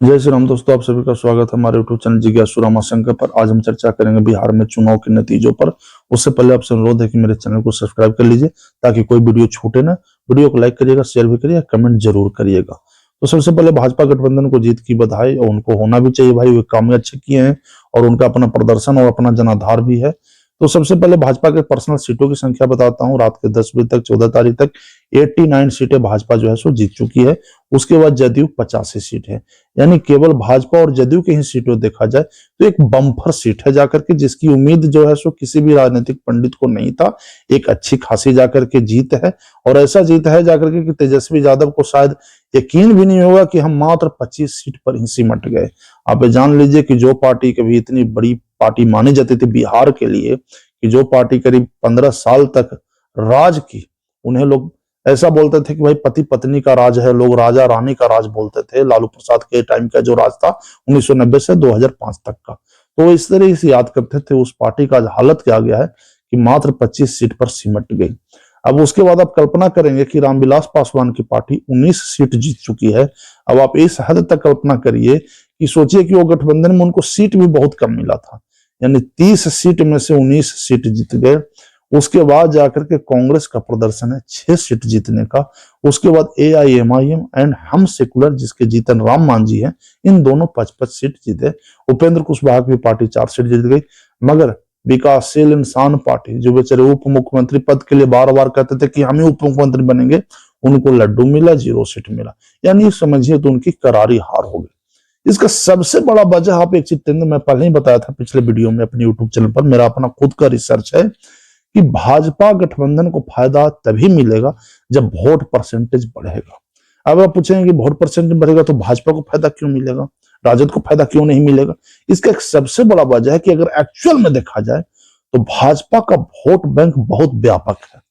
जय श्री राम दोस्तों, आप सभी का स्वागत है हमारे यूट्यूब चैनल जिज्ञासु रामाशंकर पर। आज हम चर्चा करेंगे बिहार में चुनाव के नतीजों पर। उससे पहले आपसे अनुरोध है कि मेरे चैनल को सब्सक्राइब कर लीजिए ताकि कोई वीडियो छूटे ना। वीडियो को लाइक करिएगा, शेयर भी करिएगा, कमेंट जरूर करिएगा। तो सबसे पहले भाजपा गठबंधन को जीत की बधाई, और उनको होना भी चाहिए भाई, वे काम अच्छे किए हैं और उनका अपना प्रदर्शन और अपना जनाधार भी है। तो सबसे पहले भाजपा के पर्सनल सीटों की संख्या बताता हूँ। रात के 10 बजे तक 14 तारीख तक 89 सीटें भाजपा जो है सो जीत चुकी है। उसके बाद जदयू 85 सीट है, यानी केवल भाजपा और जदयू के ही सीटों देखा जाए तो एक बम्पर सीट है जाकर के, जिसकी उम्मीद जो है सो किसी भी राजनीतिक पंडित को नहीं था। एक अच्छी खासी जाकर के जीत है, और ऐसा जीत है जाकर के कि तेजस्वी यादव को शायद यकीन भी नहीं होगा कि हम मात्र 25 सीट पर ही सिमट गए। आप ये जान लीजिए कि जो पार्टी कभी इतनी बड़ी पार्टी मानी जाती थी बिहार के लिए, कि जो पार्टी करीब 15 साल तक राज की, उन्हें लोग ऐसा बोलते थे कि भाई पति पत्नी का राज है, लोग राजा रानी का राज बोलते थे। लालू प्रसाद के टाइम का जो राज था 1990 से 2005 तक का, तो इस तरह से याद करते थे। उस पार्टी का हालत क्या गया है कि मात्र 25 सीट पर सिमट गई। अब उसके बाद आप कल्पना करेंगे कि रामविलास पासवान की पार्टी 19 सीट जीत चुकी है। अब आप इस हद तक कल्पना करिए कि सोचिए कि वो गठबंधन में उनको सीट भी बहुत कम मिला था, यानी 30 सीट में से 19 सीट जीत गए। उसके बाद जाकर के कांग्रेस का प्रदर्शन है 6 सीट जीतने का। उसके बाद AIMIM एंड हम सेकुलर, जिसके जीतन राम मांझी हैं, इन दोनों 55 सीट जीते। उपेंद्र कुशवाहा की पार्टी 4 सीट जीत गई। मगर विकासशील इंसान पार्टी, जो बेचारे उप मुख्यमंत्री पद के लिए बार बार कहते थे कि हम ही उप मुख्यमंत्री बनेंगे, उनको लड्डू मिला, 0 सीट मिला, यानी समझिए तो उनकी करारी हार हो गई। इसका सबसे बड़ा वजह आप एक चीज मैं पहले ही बताया था पिछले वीडियो में अपने यूट्यूब चैनल पर, मेरा अपना खुद का रिसर्च है कि भाजपा गठबंधन को फायदा तभी मिलेगा जब वोट परसेंटेज बढ़ेगा। अब आप पूछेंगे कि वोट परसेंटेज बढ़ेगा तो भाजपा को फायदा क्यों मिलेगा, राजद को फायदा क्यों नहीं मिलेगा? इसका एक सबसे बड़ा वजह है कि अगर एक्चुअल में देखा जाए तो भाजपा का वोट बैंक बहुत व्यापक है।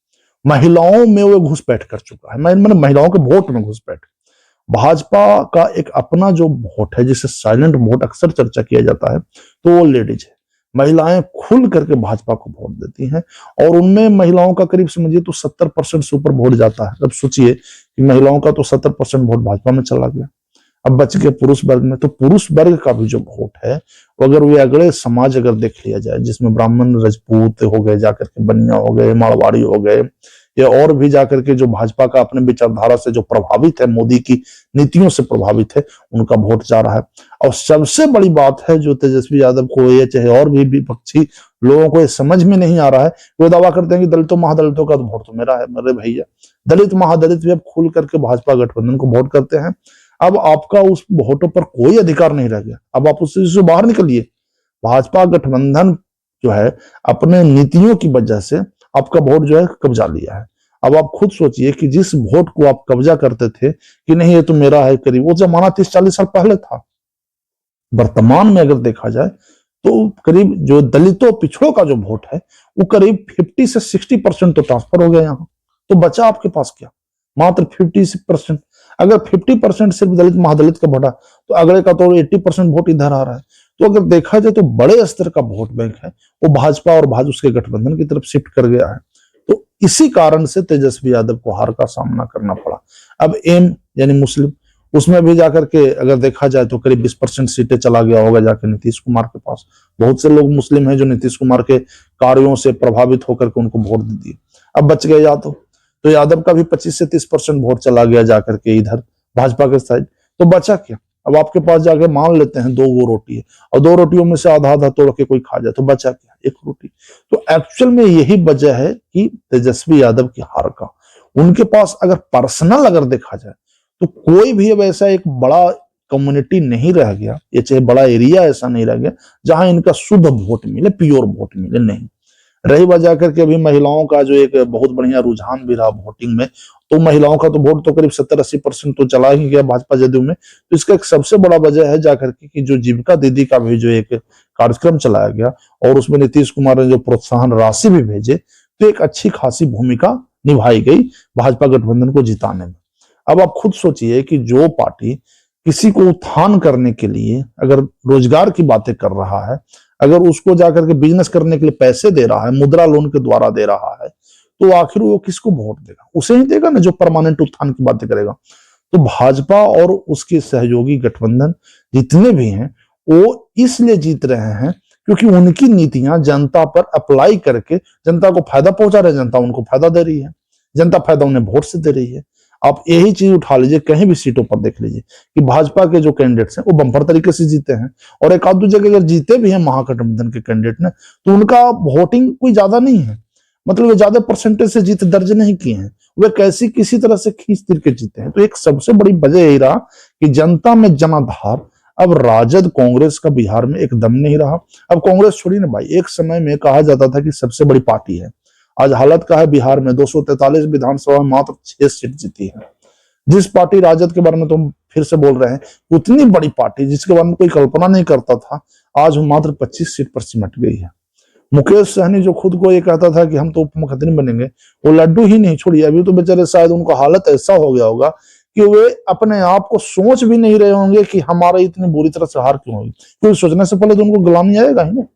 महिलाओं में वो घुसपैठ कर चुका है, मैंने महिलाओं के वोट में घुसपैठ। भाजपा का एक अपना जो वोट है, जिसे साइलेंट वोट अक्सर चर्चा किया जाता है, तो वो लेडीज है। महिलाएं खुल करके भाजपा को वोट देती हैं, और उनमें महिलाओं का करीब समझिए तो 70% से ऊपर वोट जाता है। अब सोचिए कि महिलाओं का तो 70% वोट भाजपा में चला गया। अब बच गए पुरुष वर्ग में, तो पुरुष वर्ग का भी जो वोट है, अगर वे अगले समाज अगर देख लिया जाए, जिसमें ब्राह्मण, राजपूत हो गए, जाकर के बनिया हो गए, मारवाड़ी हो गए, या और भी जाकर के जो भाजपा का अपने विचारधारा से जो प्रभावित है, मोदी की नीतियों से प्रभावित है, उनका वोट जा रहा है। और सबसे बड़ी बात है, जो तेजस्वी यादव को या चाहे और भी विपक्षी लोगों को ये समझ में नहीं आ रहा है, वो दावा करते हैं कि दलितों महादलितों का तो वोट तो मेरा है। मेरे भैया, दलित महादलित भी अब खुल करके भाजपा गठबंधन को वोट करते हैं। अब आपका उस वोटों पर कोई अधिकार नहीं रह गया, अब आप उससे बाहर निकलिए। भाजपा गठबंधन जो है अपने नीतियों की वजह से आपका वोट जो है कब्जा लिया है। अब आप खुद सोचिए कि जिस वोट को आप कब्जा करते थे कि नहीं ये तो मेरा है, करीब वो जमाना 30-40 साल पहले था। वर्तमान में अगर देखा जाए तो करीब जो दलितों पिछड़ों का जो वोट है, वो करीब 50 से 60% तो ट्रांसफर हो गया यहाँ। तो बचा आपके पास क्या? मात्र 50%। अगर 50% सिर्फ दलित महादलित का वोटा, तो अगले का तो 80% वोट इधर आ रहा है। तो अगर देखा जाए तो बड़े स्तर का वोट बैंक है वो भाजपा और भाजपा उसके गठबंधन की तरफ शिफ्ट कर गया है। तो इसी कारण से तेजस्वी यादव को हार का सामना करना पड़ा। अब एम यानी मुस्लिम, उसमें भी जाकर के अगर देखा जाए तो करीब 20% सीटें चला गया होगा जाकर नीतीश कुमार के पास। बहुत से लोग मुस्लिम हैं जो नीतीश कुमार के कार्यों से प्रभावित होकर के उनको वोट दे दिए। अब बच गए यादव, तो यादव का भी 25 से 30% वोट चला गया जाकर के इधर भाजपा के साइड। तो बचा क्या? अब आपके पास जाके मान लेते हैं 2 वो रोटी है, और 2 रोटियों में से आधा आधा तोड़ के कोई खा जाए, तो बचा क्या? 1 रोटी। तो एक्चुअल में यही वजह है कि तेजस्वी यादव की हार का। उनके पास अगर पर्सनल अगर देखा जाए तो कोई भी अब ऐसा एक बड़ा कम्युनिटी नहीं रह गया, ये चाहे बड़ा एरिया ऐसा नहीं रह गया जहां इनका शुद्ध वोट मिले, प्योर वोट मिले। नहीं रही वजह करके अभी महिलाओं का जो एक बहुत बढ़िया रुझान भी रहा वोटिंग में, तो महिलाओं का तो वोट तो करीब 70-80% तो चला ही गया भाजपा जदयू में। तो इसका एक सबसे बड़ा वजह है जाकर के कि जो जीविका दीदी का भी जो एक कार्यक्रम चलाया गया, और उसमें नीतीश कुमार ने जो प्रोत्साहन राशि भी भेजे, तो एक अच्छी खासी भूमिका निभाई गई भाजपा गठबंधन को जिताने में। अब आप खुद सोचिए कि जो पार्टी किसी को उत्थान करने के लिए अगर रोजगार की बातें कर रहा है, अगर उसको जाकर के बिजनेस करने के लिए पैसे दे रहा है, मुद्रा लोन के द्वारा दे रहा है, तो आखिर वो किसको वोट देगा? उसे ही देगा ना जो परमानेंट उत्थान की बातें करेगा। तो भाजपा और उसके सहयोगी गठबंधन जितने भी हैं वो इसलिए जीत रहे हैं क्योंकि उनकी नीतियां जनता पर अप्लाई करके जनता को फायदा पहुंचा रहे, जनता उनको फायदा दे रही है, जनता फायदा उन्हें वोट से दे रही है। आप यही चीज उठा लीजिए, कहीं भी सीटों पर देख लीजिए कि भाजपा के जो कैंडिडेट्स हैं वो बम्पर तरीके से जीते हैं, और एक आध दो जगह अगर जीते भी हैं महागठबंधन के कैंडिडेट ने तो उनका वोटिंग कोई ज्यादा नहीं है, मतलब वे ज्यादा परसेंटेज से जीत दर्ज नहीं किए हैं, वे कैसी किसी तरह से खींच तिर के जीते हैं। तो एक सबसे बड़ी वजह यही रहा कि जनता में जनाधार अब राजद कांग्रेस का बिहार में एकदम नहीं रहा। अब कांग्रेस छोड़ी ना भाई, एक समय में कहा जाता था कि सबसे बड़ी पार्टी है, आज हालत का है बिहार में 243 विधानसभा में मात्र 6 सीट जीती है। जिस पार्टी राजद के बारे में तुम फिर से बोल रहे हैं, उतनी बड़ी पार्टी जिसके बारे में कोई कल्पना नहीं करता था, आज वो मात्र 25 सीट पर सिमट गई है। मुकेश सहनी जो खुद को ये कहता था कि हम तो उप मुख्यमंत्री बनेंगे, वो लड्डू ही नहीं छोड़ी, अभी तो बेचारे शायद उनका हालत ऐसा हो गया होगा कि वे अपने आप को सोच भी नहीं रहे होंगे कि हमारा इतनी बुरी तरह से हार क्यों होगी, क्योंकि सोचने से पहले तो उनको गुलामी आएगा ही ना।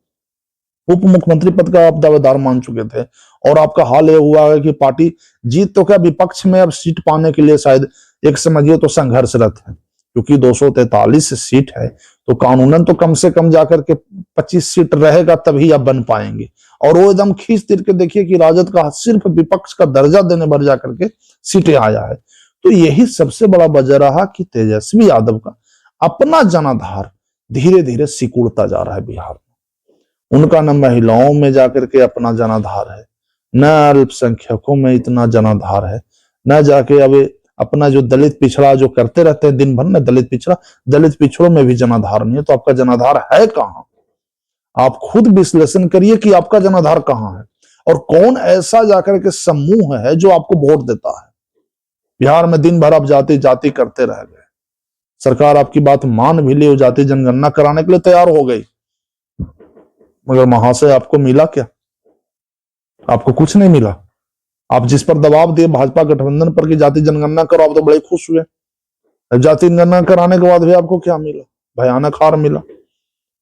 उप मुख्यमंत्री पद का आप दावेदार मान चुके थे, और आपका हाल ये हुआ है कि पार्टी जीत तो क्या, विपक्ष में अब सीट पाने के लिए शायद एक समझिए तो संघर्षरत है, क्योंकि 243 सीट है तो कानूनन तो कम से कम जाकर के 25 सीट रहेगा तभी आप बन पाएंगे, और वो एकदम खींच तिर के देखिए कि राजद का सिर्फ विपक्ष का दर्जा देने भर जाकर के सीटें आया है। तो यही सबसे बड़ा वजह रहा कि तेजस्वी यादव का अपना जनाधार धीरे धीरे सिकुड़ता जा रहा है बिहार में। उनका न महिलाओं में जाकर के अपना जनाधार है, न अल्पसंख्यकों में इतना जनाधार है, न जाके अब अपना जो दलित पिछड़ा जो करते रहते हैं दिन भर में, दलित पिछड़ों में भी जनाधार नहीं है। तो आपका जनाधार है कहां? आप खुद विश्लेषण करिए कि आपका जनाधार कहां है, और कौन ऐसा जाकर के समूह है जो आपको वोट देता है। बिहार में दिन भर आप जाति जाति करते रह गए, सरकार आपकी बात मान भी ली, जाति जनगणना कराने के लिए तैयार हो गई, मगर वहां से आपको मिला क्या? आपको कुछ नहीं मिला। आप जिस पर दबाव दिए भाजपा गठबंधन पर कि जाति जनगणना करो, आप तो बड़े खुश हुए। जाति जनगणना कराने के बाद भी आपको क्या मिला? भयानक हार मिला।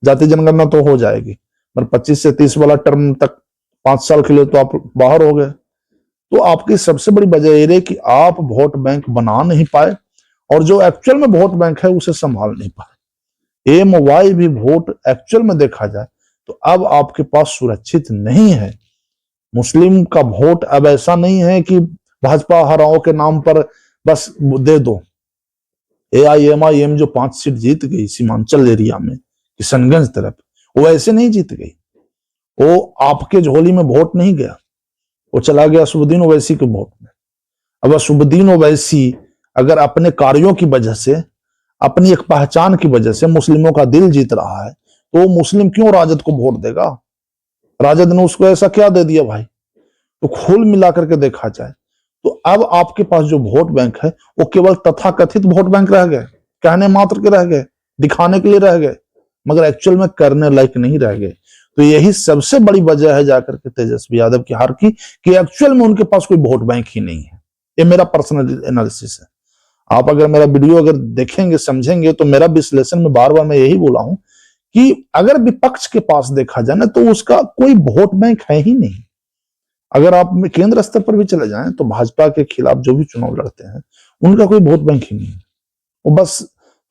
जाति जनगणना तो हो जाएगी, पर 25 से 30 वाला टर्म तक 5 साल के लिए तो आप बाहर हो गए। तो आपकी सबसे बड़ी वजह यह रही कि आप वोट बैंक बना नहीं पाए, और जो एक्चुअल में वोट बैंक है उसे संभाल नहीं पाए। एमवाई भी वोट एक्चुअल में देखा जाए तो अब आपके पास सुरक्षित नहीं है। मुस्लिम का वोट अब ऐसा नहीं है कि भाजपा हराओ के नाम पर बस दे दो। AIMIM जो 5 सीट जीत गई सीमांचल एरिया में किशनगंज तरफ, वो ऐसे नहीं जीत गई, वो आपके झोली में वोट नहीं गया, वो चला गया असदुद्दीन ओवैसी के वोट में। अब असदुद्दीन ओवैसी अगर अपने कार्यों की वजह से, अपनी एक पहचान की वजह से मुस्लिमों का दिल जीत रहा है, तो मुस्लिम क्यों राजद को वोट देगा? राजद ने उसको ऐसा क्या दे दिया भाई? तो खोल मिला करके देखा जाए तो अब आपके पास जो वोट बैंक है वो केवल तथाकथित वोट बैंक रह गए, कहने मात्र के रह गए, दिखाने के लिए रह गए, मगर एक्चुअल में करने लायक नहीं रह गए। तो यही सबसे बड़ी वजह है जाकर के तेजस्वी यादव की हार की, कि एक्चुअल में उनके पास कोई वोट बैंक ही नहीं है। ये मेरा पर्सनल एनालिसिस है। आप अगर मेरा वीडियो अगर देखेंगे समझेंगे तो मेरा विश्लेषण में बार बार मैं यही बोला हूं कि अगर विपक्ष के पास देखा जाए ना तो उसका कोई वोट बैंक है ही नहीं। अगर आप केंद्र स्तर पर भी चले जाएं तो भाजपा के खिलाफ जो भी चुनाव लड़ते हैं उनका कोई वोट बैंक ही नहीं है। वो बस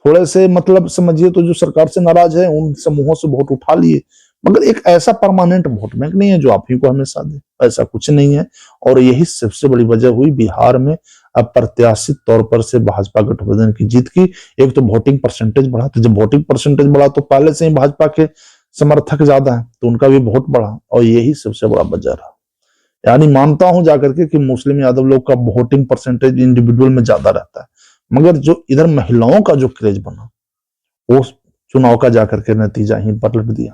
थोड़े से मतलब समझिए तो जो सरकार से नाराज है उन समूहों से वोट उठा लिए, मगर एक ऐसा परमानेंट वोट बैंक नहीं है जो आप ही को हमेशा दे, ऐसा कुछ नहीं है। और यही सबसे बड़ी वजह हुई बिहार में अप्रत्याशित तौर पर से भाजपा गठबंधन की जीत की। एक तो वोटिंग परसेंटेज बढ़ा, तो जब वोटिंग परसेंटेज बढ़ा तो पहले से ही भाजपा के समर्थक ज्यादा है तो उनका भी वोट बढ़ा, और यही सबसे बड़ा वजह रहा। यानी मानता हूं जाकर के कि मुस्लिम यादव लोग का वोटिंग परसेंटेज इंडिविजुअल में ज्यादा रहता है, मगर जो इधर महिलाओं का जो क्रेज बना वो चुनाव का जाकर के नतीजा ही पलट दिया।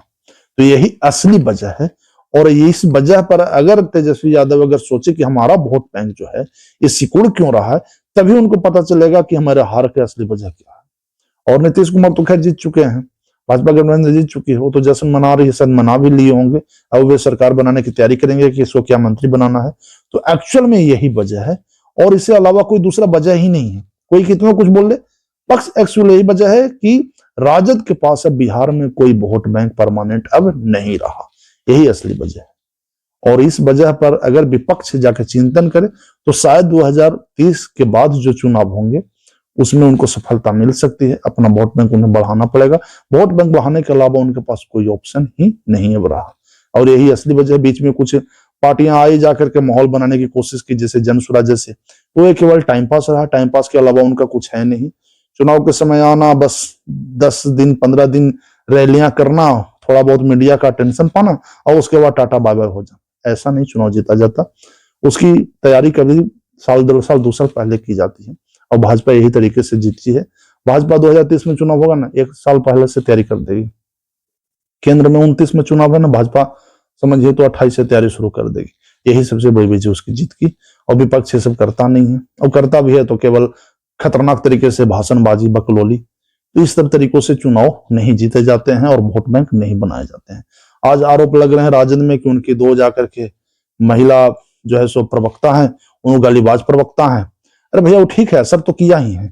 तो यही असली वजह है, और इस वजह पर अगर तेजस्वी यादव अगर सोचे कि हमारा वोट बैंक जो है ये सिकुड़ क्यों रहा है, तभी उनको पता चलेगा कि हमारे हार की असली वजह क्या है। और नीतीश कुमार तो खैर जीत चुके हैं, भाजपा गठबंधन जीत चुकी है, वो तो जश्न मना रही है, शायद मना भी लिए होंगे। अब वे सरकार बनाने की तैयारी करेंगे कि इसको क्या मंत्री बनाना है। तो एक्चुअल में यही वजह है, और इससे अलावा कोई दूसरा वजह ही नहीं है। कोई कितना कुछ बोल ले, पक्ष एक्चुअल यही वजह है कि राजद के पास अब बिहार में कोई वोट बैंक परमानेंट अब नहीं रहा। यही असली वजह है, और इस वजह पर अगर विपक्ष जाकर चिंतन करे तो शायद 2030 के बाद जो चुनाव होंगे उसमें उनको सफलता मिल सकती है। अपना वोट बैंक उन्हें बढ़ाना पड़ेगा। वोट बैंक बढ़ाने के अलावा उनके पास कोई ऑप्शन ही नहीं अब रहा। और यही असली वजह है। बीच में कुछ पार्टियां आई जाकर के माहौल बनाने की कोशिश की, जैसे जन स्वराज्य से, वो एक केवल टाइम पास रहा। टाइम पास के अलावा उनका कुछ है नहीं। चुनाव के समय आना, बस 10 दिन 15 दिन रैलियां करना, थोड़ा बहुत मीडिया का अटेंशन पाना और उसके बाद टाटा बाय बाय हो जाना। ऐसा नहीं चुनाव जीता जाता। उसकी तैयारी कभी साल 2 साल पहले की जाती है और भाजपा यही तरीके से जीती है। भाजपा 2030 में चुनाव होगा ना, 1 साल पहले से तैयारी कर देगी। केंद्र में 29 में चुनाव है ना, भाजपा समझिए तो 28 से तैयारी शुरू कर देगी। यही सबसे बड़ी वजह उसकी जीत की। और विपक्ष ये सब करता नहीं है, और करता भी है तो केवल खतरनाक तरीके से भाषणबाजी, बकलोली। तो इस सब तरीकों से चुनाव नहीं जीते जाते हैं और वोट बैंक नहीं बनाए जाते हैं। आज आरोप लग रहे हैं राजद में कि उनकी 2 जाकर के महिला जो है सो प्रवक्ता है, उन गालीबाज प्रवक्ता है। अरे भैया वो ठीक है, असर तो किया ही है।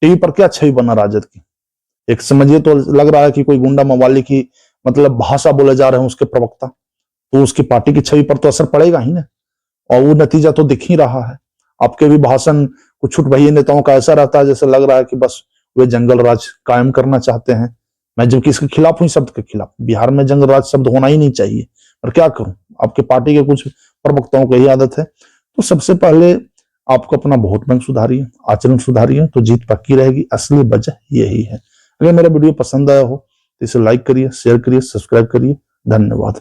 टीवी पर क्या छवि बना राजद की। एक समझिए तो लग रहा है कि कोई गुंडा मवाली की मतलब भाषा बोले जा रहे हैं उसके प्रवक्ता, तो उसकी पार्टी की छवि पर तो असर पड़ेगा ही ना। और वो नतीजा तो दिख ही रहा है। आपके भी भाषण कुछ छुटभइये नेताओं का ऐसा रहता है जैसे लग रहा है कि बस वे जंगल राज कायम करना चाहते हैं। मैं जबकि इसके खिलाफ हूं, शब्द के खिलाफ। बिहार में जंगल राज शब्द होना ही नहीं चाहिए, पर क्या करूं, आपके पार्टी के कुछ प्रवक्ताओं को यही आदत है। तो सबसे पहले आपको अपना वोट बैंक सुधारिए, आचरण सुधारिए, तो जीत पक्की रहेगी। असली वजह यही है। अगर मेरा वीडियो पसंद आया हो तो इसे लाइक करिए, शेयर करिए, सब्सक्राइब करिए। धन्यवाद।